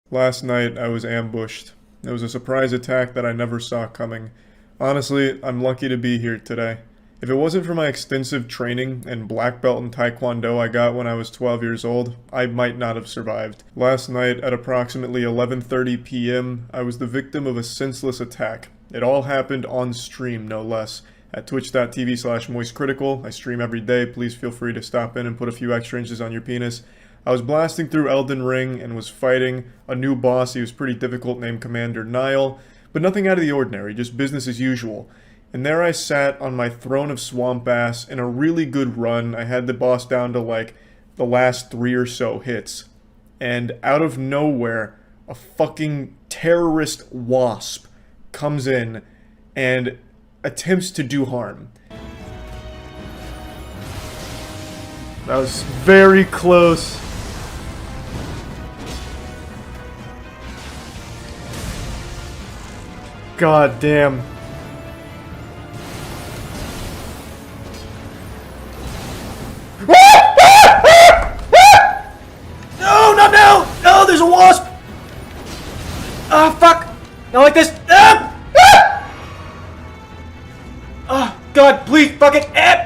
Last night, I was ambushed. It was a surprise attack that I never saw coming. Honestly, I'm lucky to be here today. If it wasn't for my extensive training and black belt in Taekwondo I got when I was 12 years old, I might not have survived. Last night, at approximately 11:30 p.m., I was the victim of a senseless attack. It all happened on stream, no less. At twitch.tv/moistcritical, I stream every day. Please feel free to stop in and put a few extra inches on your penis. I was blasting through Elden Ring and was fighting a new boss. He was pretty difficult, named Commander Nile, but nothing out of the ordinary, just business as usual. And there I sat on my throne of swamp ass in a really good run. I had the boss down to like the last 3 or so hits. And out of nowhere, a fucking terrorist wasp comes in and attempts to do harm. That was very close. God damn. No, not now! No, there's a wasp! Ah, fuck! Not like this! Ah! Ah! Oh, God, please, fuck it! Ah!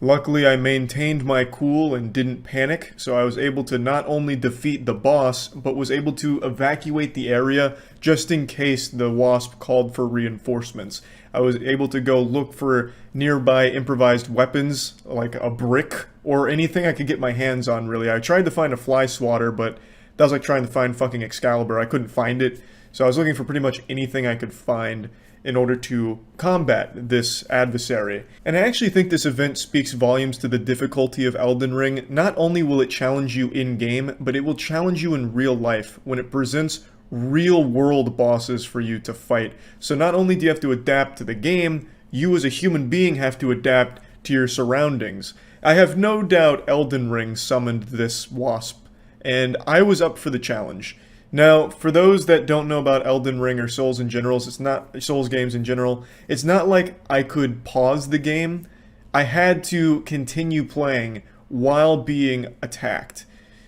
Luckily, I maintained my cool and didn't panic, so I was able to not only defeat the boss, but was able to evacuate the area just in case the wasp called for reinforcements. I was able to go look for nearby improvised weapons, like a brick, or anything I could get my hands on, really. I tried to find a fly swatter, but that was like trying to find fucking Excalibur. I couldn't find it, so I was looking for pretty much anything I could find in order to combat this adversary. And I actually think this event speaks volumes to the difficulty of Elden Ring. Not only will it challenge you in-game, but it will challenge you in real life when it presents real-world bosses for you to fight. So not only do you have to adapt to the game, you as a human being have to adapt to your surroundings. I have no doubt Elden Ring summoned this wasp, and I was up for the challenge. Now, for those that don't know about Elden Ring or Souls in general, Souls games in general, it's not like I could pause the game. I had to continue playing while being attacked.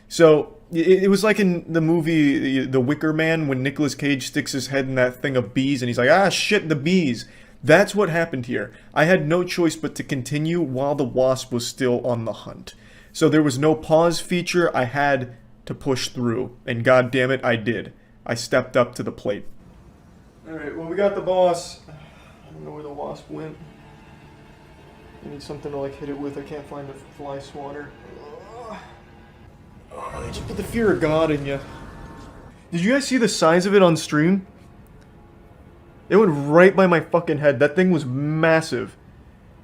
So, it was like in the movie The Wicker Man when Nicolas Cage sticks his head in that thing of bees and he's like, ah, shit, the bees. That's what happened here. I had no choice but to continue while the wasp was still on the hunt. So there was no pause feature. I had to push through, and god damn it, I did. I stepped up to the plate. Alright, well, we got the boss. I don't know where the wasp went. I need something to like hit it with. I can't find the fly swatter. They just put the fear of God in you. Did you guys see the size of it on stream? It went right by my fucking head. That thing was massive.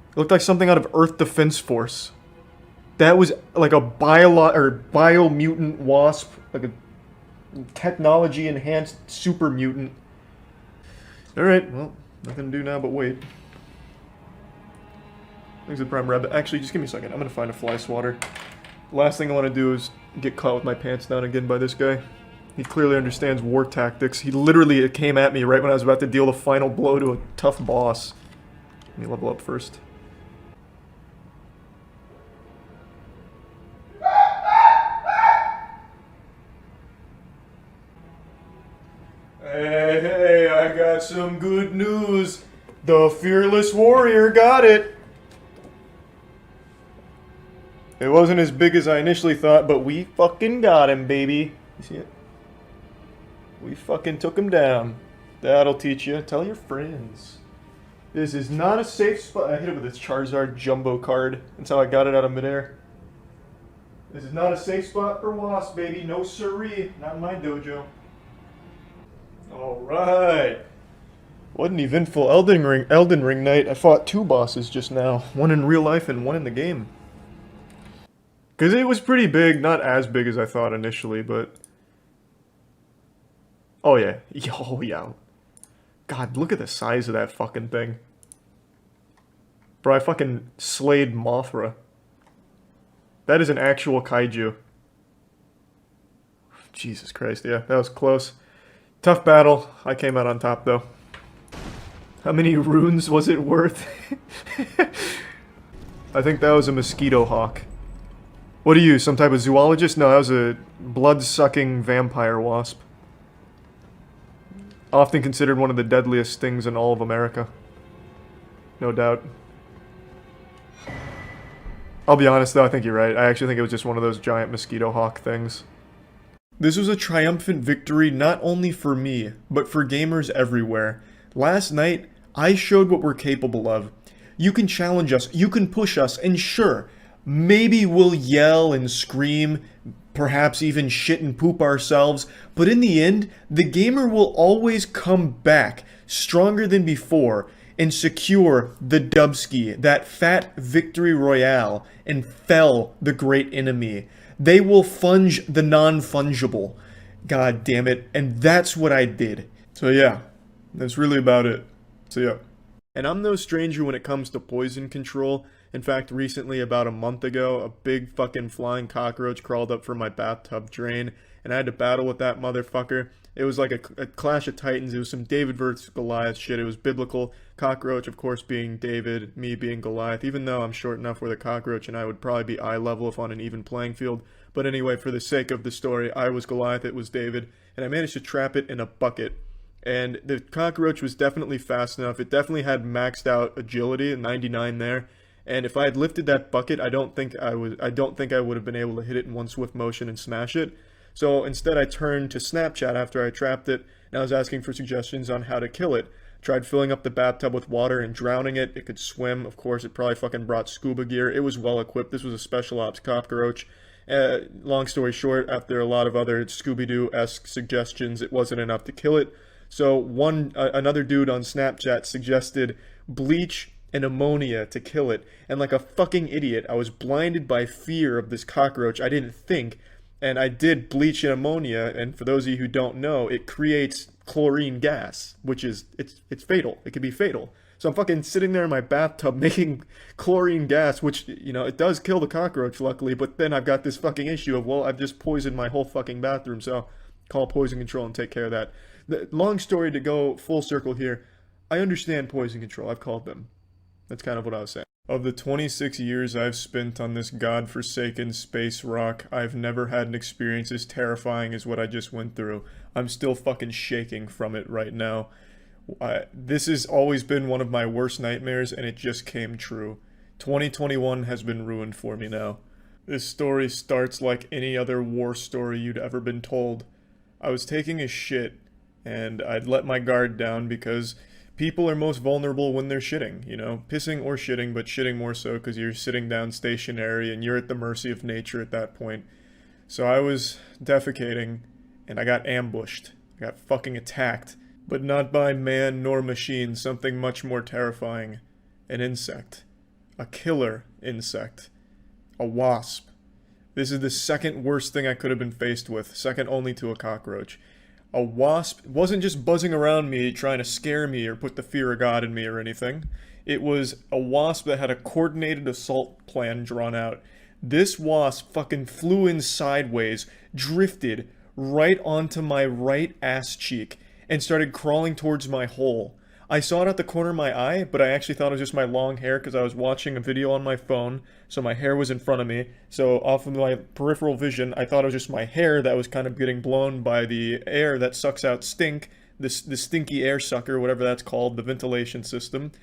It looked like something out of Earth Defense Force. That was like a bio-mutant wasp, like a technology-enhanced super mutant. Alright, well, nothing to do now but wait. Thanks to the Prime Rabbit. Actually, just give me a second. I'm gonna find a fly swatter. Last thing I want to do is get caught with my pants down again by this guy. He clearly understands war tactics. He literally came at me right when I was about to deal the final blow to a tough boss. Let me level up first. Hey, I got some good news. The Fearless Warrior got it. It wasn't as big as I initially thought, but we fucking got him, baby. You see it? We fucking took him down. That'll teach you. Tell your friends. This is not a safe spot. I hit it with this Charizard Jumbo card. That's how I got it out of midair. This is not a safe spot for wasps, baby. No siree. Not in my dojo. Alright. What an eventful Elden Ring night. I fought 2 bosses just now. One in real life and one in the game. Because it was pretty big. Not as big as I thought initially, but... Oh yeah. Oh yeah. God, look at the size of that fucking thing. Bro, I fucking slayed Mothra. That is an actual kaiju. Jesus Christ, yeah, that was close. Tough battle. I came out on top, though. How many runes was it worth? I think that was a mosquito hawk. What are you, some type of zoologist? No, that was a blood-sucking vampire wasp. Often considered one of the deadliest things in all of America. No doubt. I'll be honest though, I think you're right. I actually think it was just one of those giant mosquito hawk things. This was a triumphant victory not only for me, but for gamers everywhere. Last night, I showed what we're capable of. You can challenge us, you can push us, and sure, maybe we'll yell and scream, perhaps even shit and poop ourselves, but in the end, the gamer will always come back stronger than before and secure the dubski, that fat victory royale, and fell the great enemy. They will funge the non-fungible. God damn it. And that's what I did. So yeah, that's really about it. So yeah. And I'm no stranger when it comes to poison control. In fact, recently, about a month ago, a big fucking flying cockroach crawled up from my bathtub drain, and I had to battle with that motherfucker. It was like a clash of titans. It was some David versus Goliath shit. It was biblical. Cockroach, of course, being David, me being Goliath, even though I'm short enough where the cockroach and I would probably be eye level if on an even playing field. But anyway, for the sake of the story, I was Goliath, it was David, and I managed to trap it in a bucket. And the cockroach was definitely fast enough. It definitely had maxed out agility, 99 there. And if I had lifted that bucket, I don't think I would have been able to hit it in one swift motion and smash it. So instead I turned to Snapchat after I trapped it, and I was asking for suggestions on how to kill it. Tried filling up the bathtub with water and drowning it. It could swim, of course. It probably fucking brought scuba gear. It was well equipped. This was a special ops cockroach. Long story short, after a lot of other Scooby-Doo-esque suggestions, it wasn't enough to kill it. So another dude on Snapchat suggested bleach and ammonia to kill it. And like a fucking idiot, I was blinded by fear of this cockroach. I didn't think. And I did bleach and ammonia, and for those of you who don't know, it creates chlorine gas, which is, it's fatal. It could be fatal. So I'm fucking sitting there in my bathtub making chlorine gas, which, you know, it does kill the cockroach, luckily, but then I've got this fucking issue of, well, I've just poisoned my whole fucking bathroom, so call poison control and take care of that. The long story to go full circle here, I understand poison control. I've called them. That's kind of what I was saying. Of the 26 years I've spent on this godforsaken space rock, I've never had an experience as terrifying as what I just went through. I'm still fucking shaking from it right now. This has always been one of my worst nightmares, and it just came true. 2021 has been ruined for me now. This story starts like any other war story you'd ever been told. I was taking a shit, and I'd let my guard down because people are most vulnerable when they're shitting, you know, pissing or shitting, but shitting more so because you're sitting down stationary and you're at the mercy of nature at that point. So I was defecating, and I got ambushed. I got fucking attacked, but not by man nor machine, something much more terrifying. An insect. A killer insect. A wasp. This is the second worst thing I could have been faced with, second only to a cockroach. A wasp wasn't just buzzing around me trying to scare me or put the fear of God in me or anything. It was a wasp that had a coordinated assault plan drawn out. This wasp fucking flew in sideways, drifted right onto my right ass cheek, and started crawling towards my hole. I saw it at the corner of my eye, but I actually thought it was just my long hair because I was watching a video on my phone, so my hair was in front of me. So off of my peripheral vision, I thought it was just my hair that was kind of getting blown by the air that sucks out stink, the stinky air sucker, whatever that's called, the ventilation system.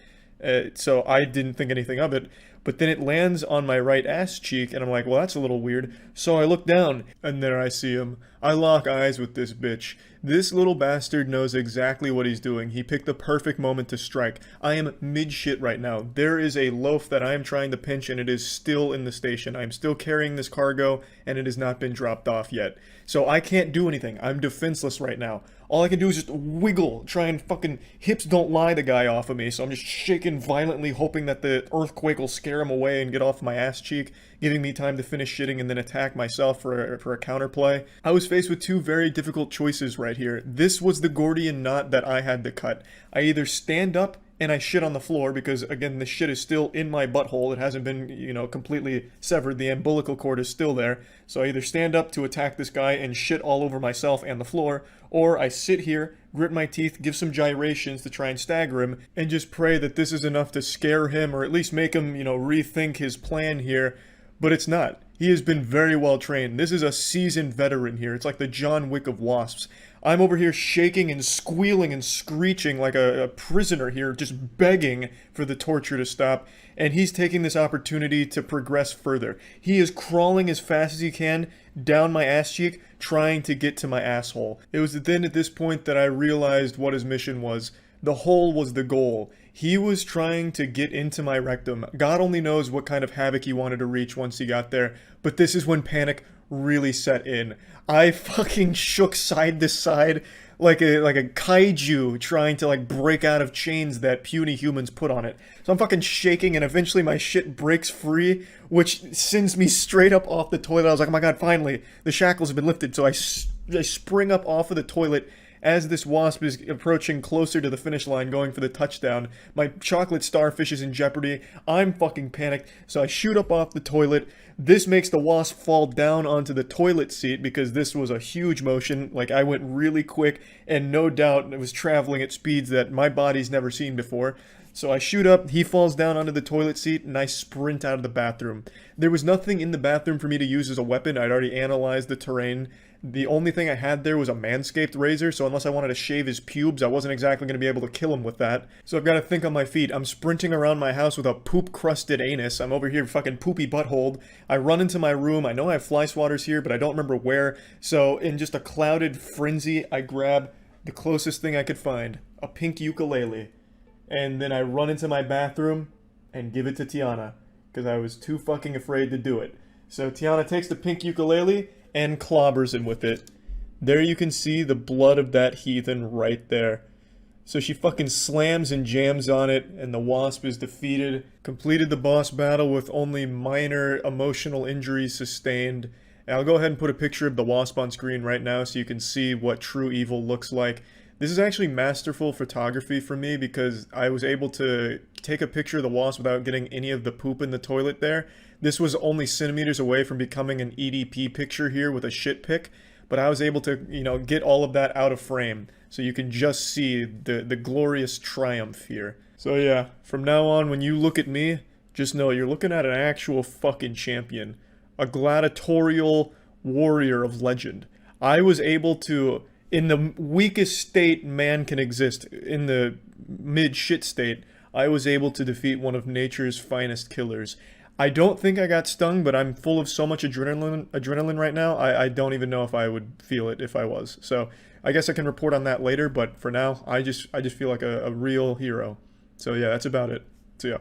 So I didn't think anything of it, but then it lands on my right ass cheek, and I'm like, well, that's a little weird. So I look down, and there I see him. I lock eyes with this bitch. This little bastard knows exactly what he's doing. He picked the perfect moment to strike. I am mid-shit right now. There is a loaf that I am trying to pinch, and it is still in the station. I am still carrying this cargo, and it has not been dropped off yet. So I can't do anything. I'm defenseless right now. All I can do is just wiggle, try and fucking hips don't lie the guy off of me, so I'm just shaking violently, hoping that the earthquake will scare him away and get off my ass cheek, giving me time to finish shitting and then attack myself for a counterplay. I was faced with two very difficult choices right here. This was the Gordian knot that I had to cut. I either stand up and I shit on the floor because, again, the shit is still in my butthole. It hasn't been, completely severed. The umbilical cord is still there. So I either stand up to attack this guy and shit all over myself and the floor, or I sit here, grit my teeth, give some gyrations to try and stagger him, and just pray that this is enough to scare him or at least make him, rethink his plan here. But it's not. He has been very well trained. This is a seasoned veteran here. It's like the John Wick of wasps. I'm over here shaking and squealing and screeching like a prisoner here, just begging for the torture to stop. And he's taking this opportunity to progress further. He is crawling as fast as he can down my ass cheek, trying to get to my asshole. It was then at this point that I realized what his mission was. The hole was the goal. He was trying to get into my rectum. God only knows what kind of havoc he wanted to reach once he got there, but this is when panic really set in. I fucking shook side to side like a kaiju trying to break out of chains that puny humans put on it. So I'm fucking shaking, and eventually my shit breaks free, which sends me straight up off the toilet. I was like, oh my god, finally, the shackles have been lifted. So I spring up off of the toilet as this wasp is approaching closer to the finish line, going for the touchdown. My chocolate starfish is in jeopardy. I'm fucking panicked, so I shoot up off the toilet. This makes the wasp fall down onto the toilet seat because this was a huge motion. I went really quick, and no doubt it was traveling at speeds that my body's never seen before. So I shoot up, he falls down onto the toilet seat, and I sprint out of the bathroom. There was nothing in the bathroom for me to use as a weapon. I'd already analyzed the terrain. The only thing I had there was a manscaped razor, so unless I wanted to shave his pubes, I wasn't exactly going to be able to kill him with that. So I've got to think on my feet. I'm sprinting around my house with a poop-crusted anus. I'm over here fucking poopy butthole. I run into my room. I know I have fly swatters here, but I don't remember where. So in just a clouded frenzy, I grab the closest thing I could find, a pink ukulele. And then I run into my bathroom and give it to Tiana, because I was too fucking afraid to do it. So Tiana takes the pink ukulele and clobbers him with it. There you can see the blood of that heathen right there. So she fucking slams and jams on it, and the wasp is defeated. Completed the boss battle with only minor emotional injuries sustained. And I'll go ahead and put a picture of the wasp on screen right now so you can see what true evil looks like. This is actually masterful photography for me because I was able to take a picture of the wasp without getting any of the poop in the toilet there. This was only centimeters away from becoming an EDP picture here with a shit pic, but I was able to, get all of that out of frame so you can just see the glorious triumph here. So yeah, from now on, when you look at me, just know you're looking at an actual fucking champion. A gladiatorial warrior of legend. I was able to, in the weakest state man can exist, in the mid-shit state, I was able to defeat one of nature's finest killers. I don't think I got stung, but I'm full of so much adrenaline right now, I don't even know if I would feel it if I was. So I guess I can report on that later, but for now, I just feel like a real hero. So yeah, that's about it. So yeah.